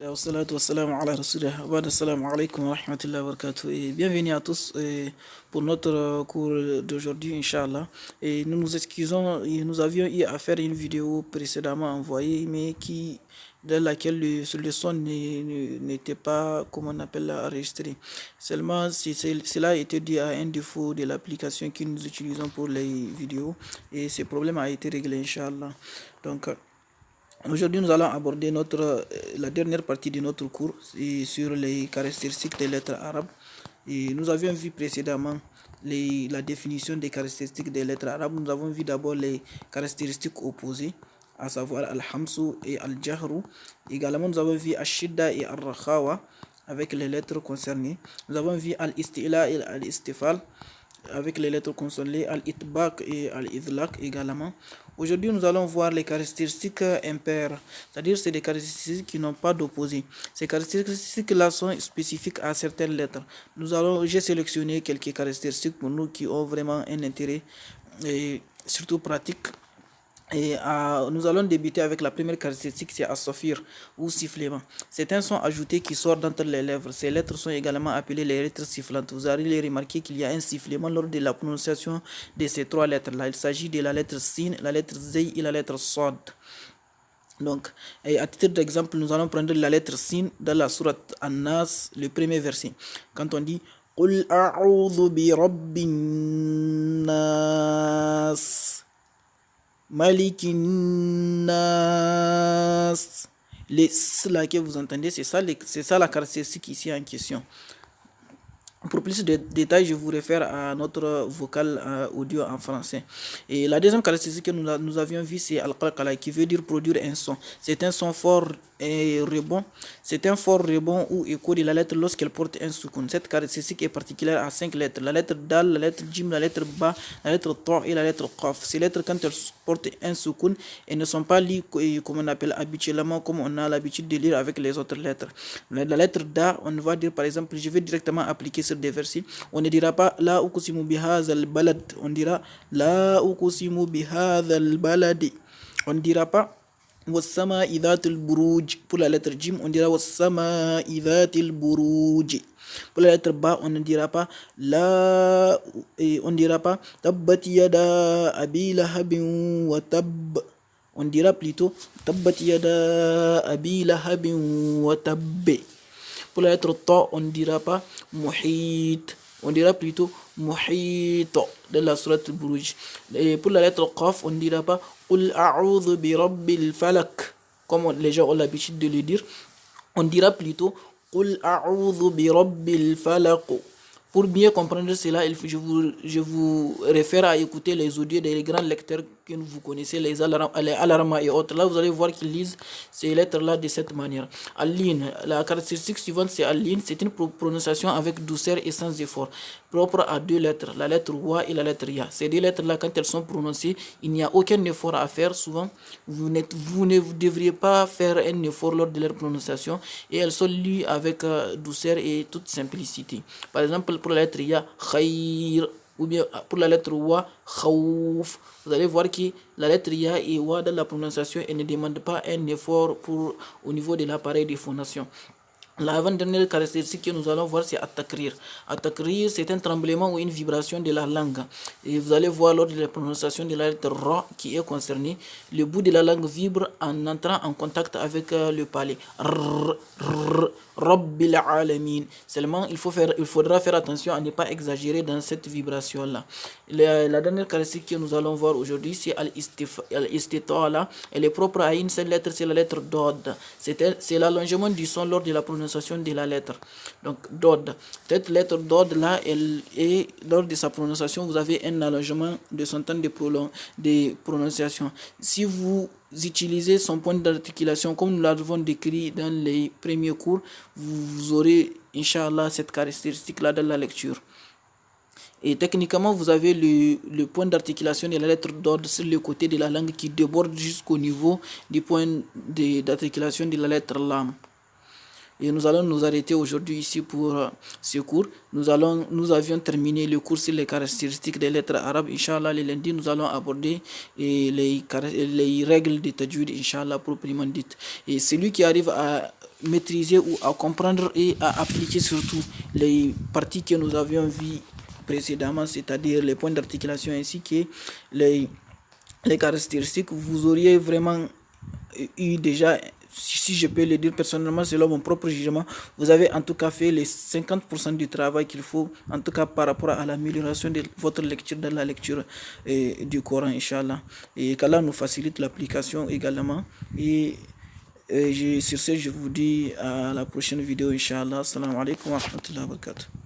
Wassalatu wassalamu ala rasulillah. Abad, assalamu alaikum wa rahmatullahi wa barakatuh. Et bienvenue à tous pour notre cours d'aujourd'hui, Inch'Allah. Et nous nous excusons, nous avions eu à faire une vidéo précédemment envoyée, mais dans laquelle le son n'était pas, comment on appelle, enregistré. Seulement, cela a été dû à un défaut de l'application que nous utilisons pour les vidéos. Et ce problème a été réglé, Inch'Allah. Donc, aujourd'hui, nous allons aborder la dernière partie de notre cours sur les caractéristiques des lettres arabes. Et nous avions vu précédemment la définition des caractéristiques des lettres arabes. Nous avons vu d'abord les caractéristiques opposées, à savoir al-hamsu et al-jahru. Également, nous avons vu al-shidda et al-rakhawa avec les lettres concernées. Nous avons vu al-istila et al-istifal avec les lettres consommées, al-itbaq et al-idlaq également. Aujourd'hui, nous allons voir les caractéristiques impaires, c'est-à-dire c'est des caractéristiques qui n'ont pas d'opposé. Ces caractéristiques-là sont spécifiques à certaines lettres. J'ai sélectionné quelques caractéristiques pour nous qui ont vraiment un intérêt et surtout pratique. Nous allons débuter avec la première caractéristique, c'est as-safir ou sifflement. C'est un son ajouté qui sort d'entre les lèvres. Ces lettres sont également appelées les lettres sifflantes. Vous allez remarquer qu'il y a un sifflement lors de la prononciation de ces trois lettres-là. Il s'agit de la lettre sin, la lettre zay et la lettre sad. Donc, à titre d'exemple, nous allons prendre la lettre sin dans la sourate An-Nas, le premier verset. Quand on dit قُلْ أَعُوذُ بِرَبِّ النَّاسِ Malikin Nas. Les là que vous entendez, c'est ça la caractéristique ici en question. Pour plus de détails, je vous réfère à notre vocal audio en français. Et la deuxième caractéristique que nous avions vue, c'est al-qalqala, qui veut dire produire un son. C'est un son fort et rebond. C'est un fort rebond ou écho de la lettre lorsqu'elle porte un soukoun. Cette caractéristique est particulière à 5 lettres. La lettre dal, la lettre jim, la lettre ba, la lettre ta et la lettre qaf. Ces lettres, quand elles portent un soukoun, elles ne sont pas liées comme on appelle habituellement, comme on a l'habitude de lire avec les autres lettres. La lettre da, on va dire par exemple, je vais directement appliquer sur des versets. On ne dira pas la uqsimu bihazal balad. On dira la uqsimu bihazal baladi. On ne dira pas wassama idhatil buruj. Pour la lettre jim, on dira wassama idhatil buruj. Pour la lettre ba, on ne dira pas la, on ne dira pas tabbat yada abi lahabin wa tab. On dira plutôt tabbat yada abi lahabin wa tabbe. Pour la lettre ta, on ne dira pas muhit, on dira plutôt muhito de la sourate Buruj. Et pour la lettre qaf, on ne dira pas qul a'udhu bi rabbil falak, comme les gens ont l'habitude de le dire. On dira plutôt qul a'udhu bi rabbil falaq. Pour bien comprendre cela, je vous réfère à écouter les audios des grands lecteurs que vous connaissez, les Al-Rama et autres. Là, vous allez voir qu'ils lisent ces lettres-là de cette manière. Al-Lin, la caractéristique suivante, c'est Al-Lin. C'est une prononciation avec douceur et sans effort, propre à deux lettres, la lettre Wa et la lettre Ya. Ces deux lettres-là, quand elles sont prononcées, il n'y a aucun effort à faire. Souvent, vous ne devriez pas faire un effort lors de leur prononciation et elles sont lues avec douceur et toute simplicité. Par exemple, pour la lettre Ya, Khair, ou bien pour la lettre Wa, Khawf. Vous allez voir que la lettre Ya et Wa dans la prononciation, elle ne demande pas un effort au niveau de l'appareil de phonation. L'avant-dernière caractéristique que nous allons voir, c'est At-Takrir. At-Takrir, c'est un tremblement ou une vibration de la langue. Et vous allez voir lors de la prononciation de la lettre Ra qui est concernée, le bout de la langue vibre en entrant en contact avec le palais. Rabbil alamin. Seulement, il faudra faire attention à ne pas exagérer dans cette vibration-là. La dernière caractéristique que nous allons voir aujourd'hui, c'est Al-Istitala. Elle est propre à une seule lettre, c'est la lettre Dod. C'est l'allongement du son lors de la prononciation de la lettre. Donc, Dod. Cette lettre Dod là, lors de sa prononciation, vous avez un allongement de son temps de prononciation. Si vous utilisez son point d'articulation comme nous l'avons décrit dans les premiers cours, vous aurez, Inch'Allah, cette caractéristique-là dans la lecture. Et techniquement, vous avez le point d'articulation de la lettre d'ordre sur le côté de la langue qui déborde jusqu'au niveau du point d'articulation de la lettre lam. Et nous allons nous arrêter aujourd'hui ici pour ce cours. Nous avions terminé le cours sur les caractéristiques des lettres arabes. Inch'Allah, le lundi, nous allons aborder les règles de tajwid, Inch'Allah, proprement dites. Et celui qui arrive à maîtriser ou à comprendre et à appliquer surtout les parties que nous avions vues précédemment, c'est-à-dire les points d'articulation ainsi que les caractéristiques, vous auriez vraiment eu déjà, si je peux le dire personnellement, selon mon propre jugement, vous avez en tout cas fait les 50% du travail qu'il faut, en tout cas par rapport à l'amélioration de votre lecture dans la lecture du Coran, Inch'Allah. Et qu'Allah nous facilite l'application également. Et sur ce, je vous dis à la prochaine vidéo, Inch'Allah. Assalamu alaikum wa rahmatullahi wa barakatuh.